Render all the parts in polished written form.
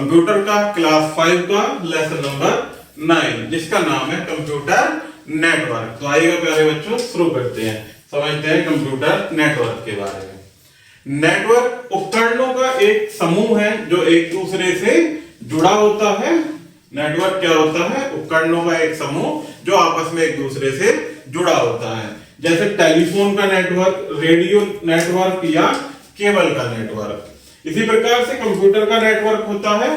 Computer का class 5 का lesson number 9 जिसका नाम है कंप्यूटर नेटवर्क। तो आइएगा प्यारे बच्चों शुरू करते हैं, समझते हैं कंप्यूटर नेटवर्क के बारे में। नेटवर्क उपकरणों का एक समूह है जो एक दूसरे से जुड़ा होता है। नेटवर्क क्या होता है? उपकरणों का एक समूह जो आपस में एक दूसरे से जुड़ा होता है, जैसे टेलीफोन का नेटवर्क, रेडियो नेटवर्क या केबल का नेटवर्क। इसी प्रकार से कंप्यूटर का नेटवर्क होता है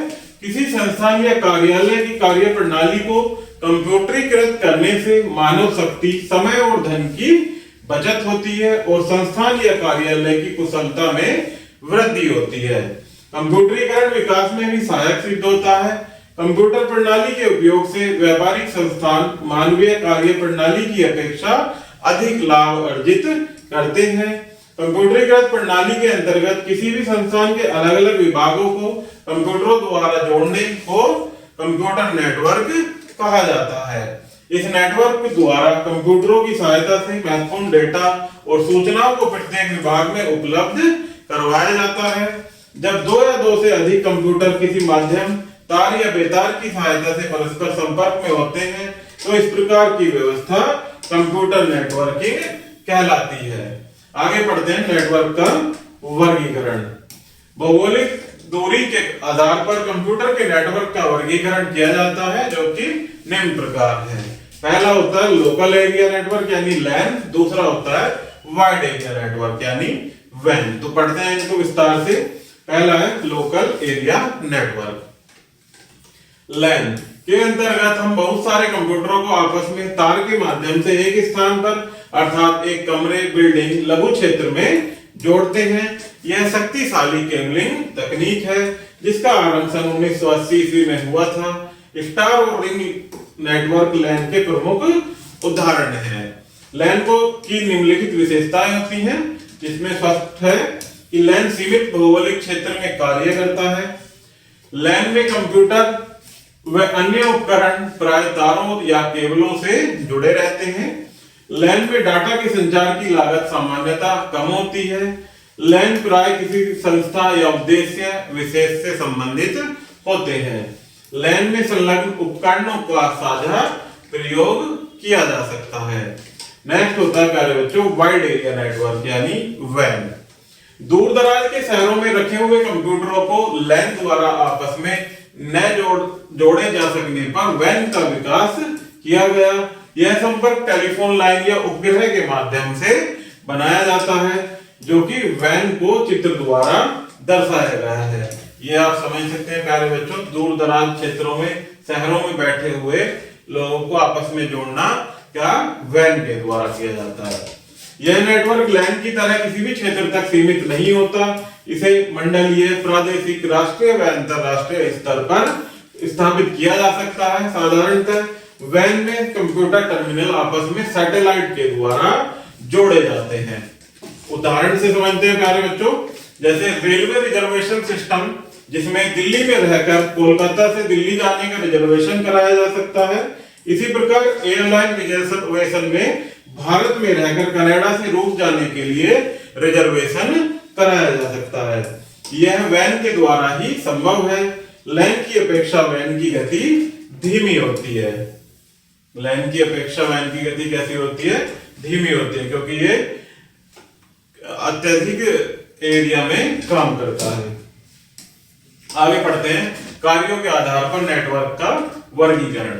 किसी संस्थान या कार्यालय की कार्य प्रणाली को कंप्यूटरीकृत करने से मानव शक्ति, समय और धन की बचत होती है और संस्थान या कार्यालय की कुशलता में वृद्धि होती है। कंप्यूटरीकरण विकास में भी सहायक सिद्ध होता है। कंप्यूटर प्रणाली के उपयोग से व्यापारिक संस्थान मानवीय कार्य प्रणाली की अपेक्षा अधिक लाभ अर्जित करते हैं। कंप्यूटरीकृत प्रणाली के अंतर्गत किसी भी संस्थान के अलग अलग विभागों को कंप्यूटरों द्वारा जोड़ने को कंप्यूटर नेटवर्क कहा जाता है। इस नेटवर्क द्वारा कंप्यूटरों की सहायता से महत्वपूर्ण डेटा और सूचनाओं को प्रत्येक विभाग में उपलब्ध करवाया जाता है। जब दो या दो से अधिक कंप्यूटर किसी माध्यम, तार या बेतार की सहायता से परस्पर संपर्क में होते हैं तो इस प्रकार की व्यवस्था कंप्यूटर नेटवर्किंग कहलाती है। आगे पढ़ते हैं नेटवर्क का वर्गीकरण। भौगोलिक दूरी के आधार पर कंप्यूटर के नेटवर्क का वर्गीकरण किया जाता है जो कि निम्न प्रकार है। पहला होता है लोकल एरिया नेटवर्क यानी लैन, दूसरा होता है वाइड एरिया नेटवर्क यानी वैन। तो पढ़ते हैं इनको विस्तार से। पहला है लोकल एरिया नेटवर्क। लैन के अंतर्गत हम बहुत सारे कंप्यूटरों को आपस में तार के माध्यम से एक स्थान पर अर्थात एक कमरे, बिल्डिंग, लघु क्षेत्र में जोड़ते हैं। यह शक्तिशाली केबलिंग तकनीक है जिसका आरंभ सन 1980 ईस्वी में हुआ था। स्टार और रिंग नेटवर्क लैन के प्रमुख उदाहरण हैं। लैन को की निम्नलिखित विशेषताएं होती हैं, जिसमें स्पष्ट है कि लैन सीमित भौगोलिक क्षेत्र में कार्य करता है। लैन में कंप्यूटर व अन्य उपकरण प्राय तारों या केबलों से जुड़े रहते हैं। लैन में डाटा के संचार की लागत सामान्यतः कम होती है। लैन प्राय किसी संस्था या उद्देश्य विशेष से संबंधित होते हैं। लैन में संलग्न उपकरणों का साझा प्रयोग किया जा सकता है। नेक्स्ट होता है प्यारे बच्चों वाइड एरिया नेटवर्क यानी वैन। दूर दराज के शहरों में रखे हुए कंप्यूटरों को लैन द्वारा आपस में न जोड़े जा सकने पर वैन का विकास किया गया। यह संपर्क टेलीफोन लाइन या उपग्रह के माध्यम से बनाया जाता है जो कि वैन को चित्र द्वारा दर्शाया गया है। ये आप समझ सकते हैं प्यारे बच्चों, दूर दराज क्षेत्रों में, शहरों में बैठे हुए लोगों को आपस में जोड़ना क्या वैन के द्वारा किया जाता है। यह नेटवर्क लैन की तरह किसी भी क्षेत्र तक सीमित नहीं होता। इसे मंडलीय, प्रादेशिक, राष्ट्रीय व अंतरराष्ट्रीय स्तर पर स्थापित किया जा सकता है। साधारणतः वैन में कंप्यूटर टर्मिनल आपस में सैटेलाइट के द्वारा जोड़े जाते हैं। उदाहरण से समझते हैं प्यारे बच्चों, जैसे रेलवे रिजर्वेशन सिस्टम जिसमें दिल्ली में रहकर कोलकाता से दिल्ली जाने का रिजर्वेशन कराया जा सकता है। इसी प्रकार एयरलाइन रिजर्वेशन में भारत में रहकर कनाडा से रूस जाने के लिए रिजर्वेशन कराया जा सकता है। यह वैन के द्वारा ही संभव है। लैन की अपेक्षा वैन की गति धीमी होती है। लैन की अपेक्षा वैन की गति कैसी होती है? धीमी होती है, क्योंकि ये अत्यधिक एरिया में काम करता है। आगे पढ़ते हैं कार्यों के आधार पर नेटवर्क का वर्गीकरण।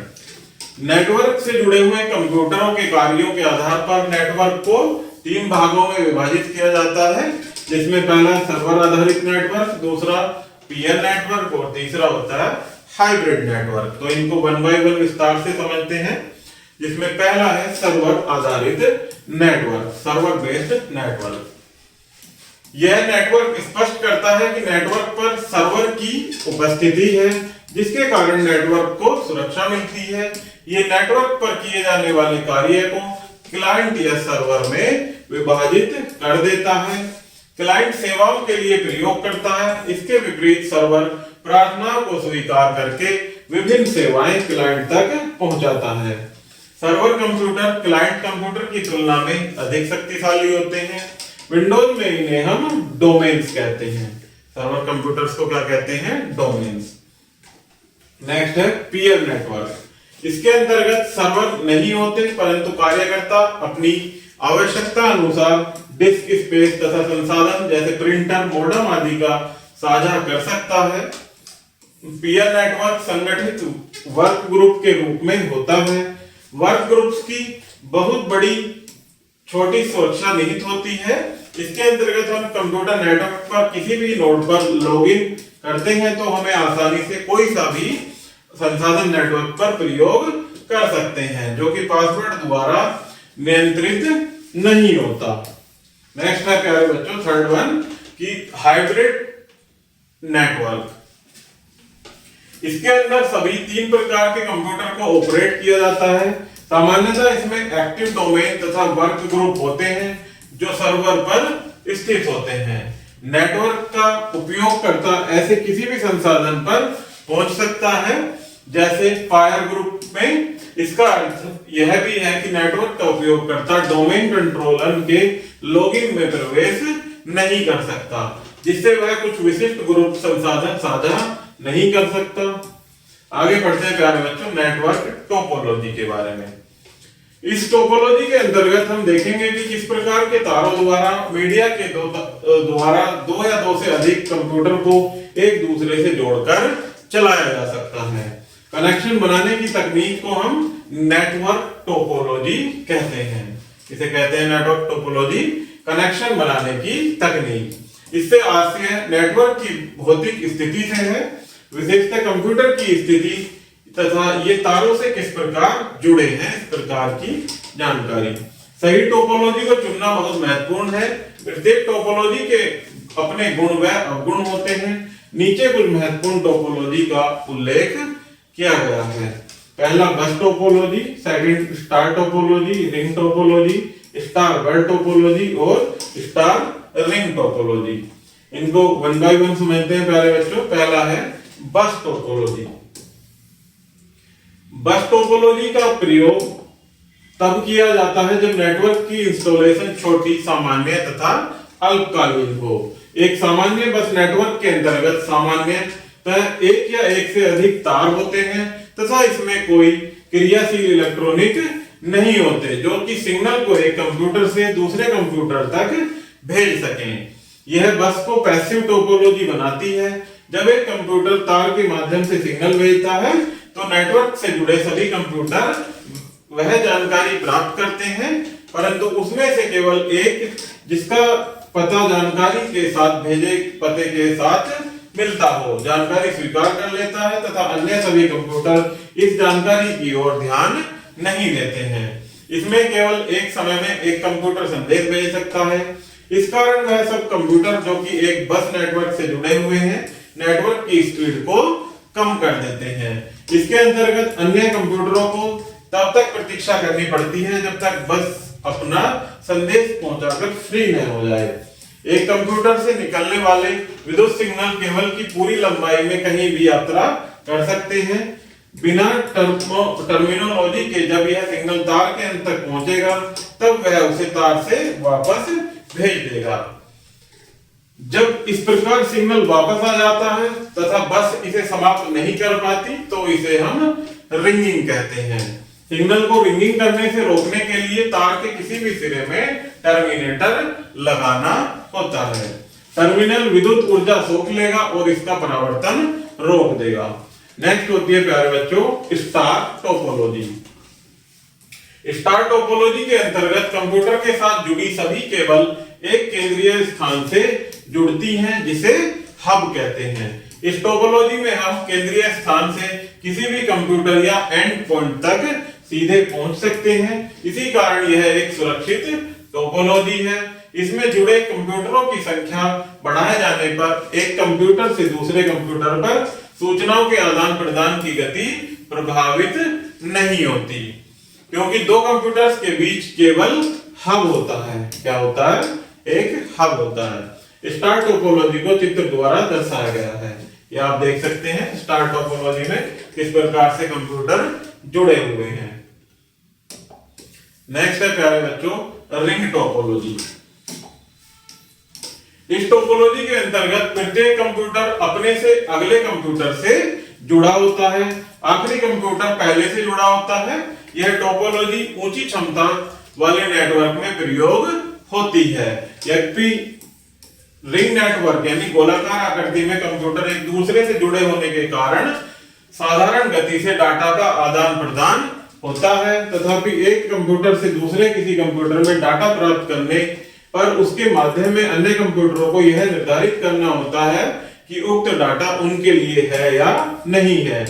नेटवर्क से जुड़े हुए कंप्यूटरों के कार्यों के आधार पर नेटवर्क को 3 भागों में विभाजित किया जाता है, जिसमें पहला सर्वर आधारित नेटवर्क, दूसरा पीयर नेटवर्क और तीसरा होता है हाइब्रिड नेटवर्क। तो इनको 1 बाय 1 विस्तार से समझते हैं, जिसमें पहला है सर्वर आधारित नेटवर्क, सर्वर बेस्ड नेटवर्क। यह नेटवर्क स्पष्ट करता है कि नेटवर्क पर सर्वर की उपस्थिति है, जिसके कारण नेटवर्क को सुरक्षा मिलती है। ये नेटवर्क पर किए जाने वाले कार्य को क्लाइंट या सर्वर में विभाजित कर देता है। क्लाइंट सेवाओं के लिए प्रयोग करता है। इसके विपरीत सर्वर प्रार्थनाओं को स्वीकार करके विभिन्न सेवाएं क्लाइंट तक पहुंचाता है। सर्वर कंप्यूटर क्लाइंट कंप्यूटर की तुलना में अधिक शक्तिशाली होते हैं। विंडोज में इन्हें हम डोमेन्स कहते हैं। सर्वर कंप्यूटर्स को क्या कहते हैं? डोमेन्स। नेक्स्ट है पीयर नेटवर्क। इसके अंतर्गत सर्वर नहीं होते, परंतु कार्यकर्ता अपनी आवश्यकता अनुसार डिस्क स्पेस तथा संसाधन जैसे प्रिंटर, मॉडेम आदि का साझा कर सकता है। पीयर नेटवर्क संगठित वर्क ग्रुप के रूप में होता है। वर्क ग्रुप्स की बहुत बड़ी छोटी सुरक्षा निहित होती है। इसके अंतर्गत हम कंप्यूटर नेटवर्क पर किसी भी नोड पर लॉगिन करते हैं तो हमें आसानी से कोई सा भी संसाधन नेटवर्क पर प्रयोग कर सकते हैं, जो कि पासवर्ड द्वारा नियंत्रित नहीं होता। नेक्स्ट है प्यारे बच्चों थर्ड वन की हाइब्रिड नेटवर्क। इसके अंदर सभी 3 प्रकार के कंप्यूटर को ऑपरेट किया जाता है। सामान्यतः इसमें एक्टिव डोमेन तथा वर्क ग्रुप होते हैं जो सर्वर पर स्थित होते हैं। नेटवर्क का उपयोगकर्ता ऐसे किसी भी संसाधन पर पहुंच सकता है, जैसे फायर ग्रुप में। इसका अर्थ यह भी है कि नेटवर्क का उपयोगकर्ता डोमेन कंट्रोलर के लॉगिन में प्रवेश नहीं कर सकता, जिससे वह कुछ विशिष्ट ग्रुप संसाधन साझा नहीं कर सकता। आगे बढ़ते हैं प्यारे बच्चों नेटवर्क टोपोलॉजी के बारे में। इस टोपोलॉजी के अंतर्गत हम देखेंगे कि किस प्रकार के तारों द्वारा मीडिया के द्वारा दो या दो से अधिक कंप्यूटर को एक दूसरे से जोड़कर चलाया जा सकता है। कनेक्शन बनाने की तकनीक को हम नेटवर्क टोपोलॉजी कहते हैं। इसे कहते हैं नेटवर्क टोपोलॉजी, कनेक्शन बनाने की तकनीक। इससे आशय नेटवर्क की भौतिक स्थिति से है, विशेषतः कंप्यूटर की स्थिति तथा ये तारों से किस प्रकार जुड़े हैं इस प्रकार की जानकारी। सही टोपोलॉजी को चुनना बहुत महत्वपूर्ण है। प्रत्येक टोपोलॉजी के अपने गुण व अवगुण होते हैं। नीचे कुछ महत्वपूर्ण टोपोलॉजी का उल्लेख किया गया है। पहला bus topology, second star topology, ring topology, star bell topology और स्टार रिंग टोपोलॉजी। इनको वन बाय वन समझते हैं प्यारे बच्चों। पहला है बस टोपोलॉजी। बस टोपोलॉजी का प्रयोग तब किया जाता है जब नेटवर्क की इंस्टॉलेशन छोटी, सामान्य तथा अल्पकालीन हो। एक सामान्य बस नेटवर्क के अंतर्गत सामान्यतः एक या एक से अधिक तार होते हैं तथा इसमें कोई क्रियाशील इलेक्ट्रॉनिक नहीं होते जो कि सिग्नल को एक कंप्यूटर से दूसरे कंप्यूटर तक भेज सकें। यह बस को पैसिव टोपोलॉजी बनाती है। जब एक कंप्यूटर तार के माध्यम से सिग्नल भेजता है तो नेटवर्क से जुड़े सभी कंप्यूटर वह जानकारी प्राप्त करते हैं, परंतु उसमें से केवल एक जिसका पता जानकारी के साथ भेजे पते के साथ मिलता हो जानकारी स्वीकार कर लेता है तथा अन्य सभी कंप्यूटर इस जानकारी की ओर ध्यान नहीं देते हैं। इसमें केवल एक समय में एक कंप्यूटर संदेश भेज सकता है। इस कारण वह सब कंप्यूटर जो कि एक बस नेटवर्क से जुड़े हुए हैं नेटवर्क की स्पीड को कम कर देते हैं। इसके अंतर्गत अन्य कंप्यूटरों को तब तक प्रतीक्षा करनी पड़ती है जब तक बस अपना संदेश पहुंचाकर फ्री न हो जाए। एक कंप्यूटर से निकलने वाले विद्युत सिग्नल केबल की पूरी लंबाई में कहीं भी यात्रा कर सकते हैं बिना टर्मिनोलॉजी के। जब यह सिग्नल तार के अंत तक पहुंचेगा तब वह उसे तार से वापस भेज देगा। जब इस प्रकार सिग्नल वापस आ जाता है तथा बस इसे समाप्त नहीं कर पाती तो इसे हम रिंगिंग कहते हैं। सिग्नल को रिंगिंग करने से रोकने के लिए तार के किसी भी सिरे में टर्मिनेटर लगाना होता है। टर्मिनल विद्युत ऊर्जा सोख लेगा और इसका परावर्तन रोक देगा। नेक्स्ट होती है प्यारे बच्चों स्टार टोपोलॉजी। स्टार टोपोलॉजी के अंतर्गत कंप्यूटर के साथ जुड़ी सभी केबल एक केंद्रीय स्थान से जुड़ती हैं जिसे हब कहते हैं। इस टोपोलॉजी में हम केंद्रीय स्थान से किसी भी कंप्यूटर या एंड पॉइंट तक सीधे पहुंच सकते हैं। इसी कारण यह एक सुरक्षित टोपोलॉजी है। इसमें जुड़े कंप्यूटरों की संख्या बढ़ाए जाने पर एक कंप्यूटर से दूसरे कंप्यूटर पर सूचनाओं के आदान प्रदान की गति प्रभावित नहीं होती, क्योंकि दो कंप्यूटर्स के बीच केवल हब होता है। क्या होता है? एक हब होता है। स्टार टोपोलॉजी को चित्र द्वारा दर्शाया गया है। यह आप देख सकते हैं स्टार टोपोलॉजी में किस प्रकार से कंप्यूटर जुड़े हुए हैं। नेक्स्ट है प्यारे बच्चों रिंग टोपोलॉजी। इस टोपोलॉजी के अंतर्गत प्रत्येक कंप्यूटर अपने से अगले कंप्यूटर से जुड़ा होता है, आखिरी कंप्यूटर पहले से जुड़ा होता है। यह टोपोलॉजी ऊंची क्षमता वाले नेटवर्क में प्रयोग होती है। यद्यपि रिंग नेटवर्क यानी गोलाकार आकृति में कंप्यूटर एक दूसरे से जुड़े होने के कारण साधारण गति से डाटा का आदान प्रदान होता है, तथापि एक कंप्यूटर से दूसरे किसी कंप्यूटर में डाटा प्राप्त करने पर उसके माध्यम में अन्य कंप्यूटरों को यह निर्धारित करना होता है कि उक्त डाटा उनके लिए है या नहीं है।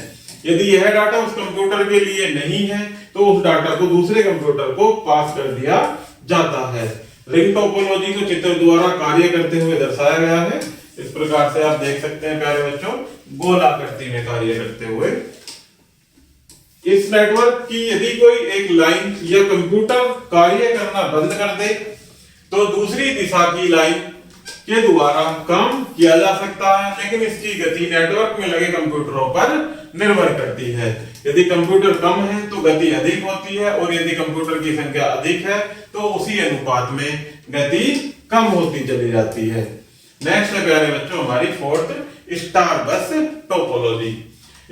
यदि यह डाटा उस कंप्यूटर के लिए नहीं है तो उस डाटा को दूसरे कंप्यूटर को पास कर दिया जाता है। रिंग टोपोलॉजी को चित्र द्वारा कार्य करते हुए दर्शाया गया है। इस प्रकार से आप देख सकते हैं प्यारे बच्चों, गोलाकृति में कार्य करते हुए। इस नेटवर्क की यदि कोई एक लाइन या कंप्यूटर कार्य करना बंद कर दे तो दूसरी दिशा की लाइन के द्वारा काम किया जा सकता है, लेकिन इसकी गति नेटवर्क में लगे कंप्यूटरों पर निर्भर करती है। यदि कंप्यूटर कम है तो गति अधिक होती है, और यदि कंप्यूटर की संख्या अधिक है तो उसी अनुपात में गति कम होती चली जाती है। नेक्स्ट है प्यारे बच्चों हमारी फोर्थ, स्टार बस टोपोलॉजी।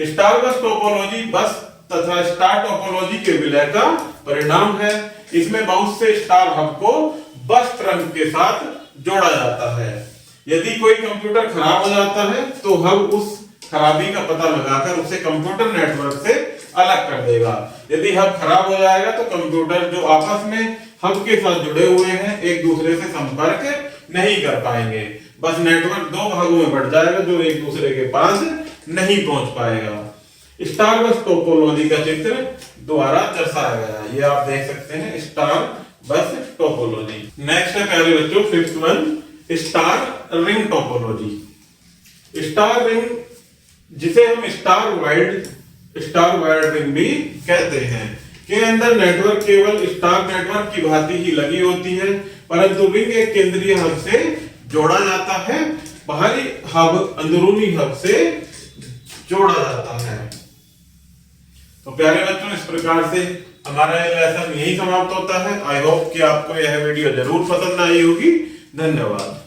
स्टार बस टोपोलॉजी बस तथा स्टार टोपोलॉजी के विलय का परिणाम है। इसमें बहुत से स्टार हब को बस ट्रंक के साथ जोड़ा जाता है। यदि कोई कंप्यूटर खराब हो जाता है तो हब उस खराबी का पता लगाकर उसे कंप्यूटर नेटवर्क से अलग कर देगा। यदि हब खराब हो जाएगा तो कंप्यूटर जो आपस में हब के साथ जुड़े हुए हैं एक दूसरे से संपर्क नहीं कर पाएंगे। बस नेटवर्क दो भागों में बढ़ जाएगा जो एक दूसरे के पास नहीं पहुंच पाएगा। स्टार बस टोपोलॉजी का चित्र द्वारा दर्शाया गया है। ये आप देख सकते हैं स्टार बस टोपोलॉजी। नेक्स्ट है प्यारे बच्चों fifth one, star ring topology. Star ring जिसे हम स्टार वायर्ड रिंग भी कहते हैं के अंदर नेटवर्क केवल स्टार नेटवर्क की भांति ही लगी होती है, परंतु रिंग एक केंद्रीय हब से जोड़ा जाता है, बाहरी हब अंदरूनी हब से जोड़ा जाता है। तो प्यारे बच्चों इस प्रकार से हमारा ये लेसन यही समाप्त होता है। आई होप कि आपको यह वीडियो जरूर पसंद आई होगी। धन्यवाद।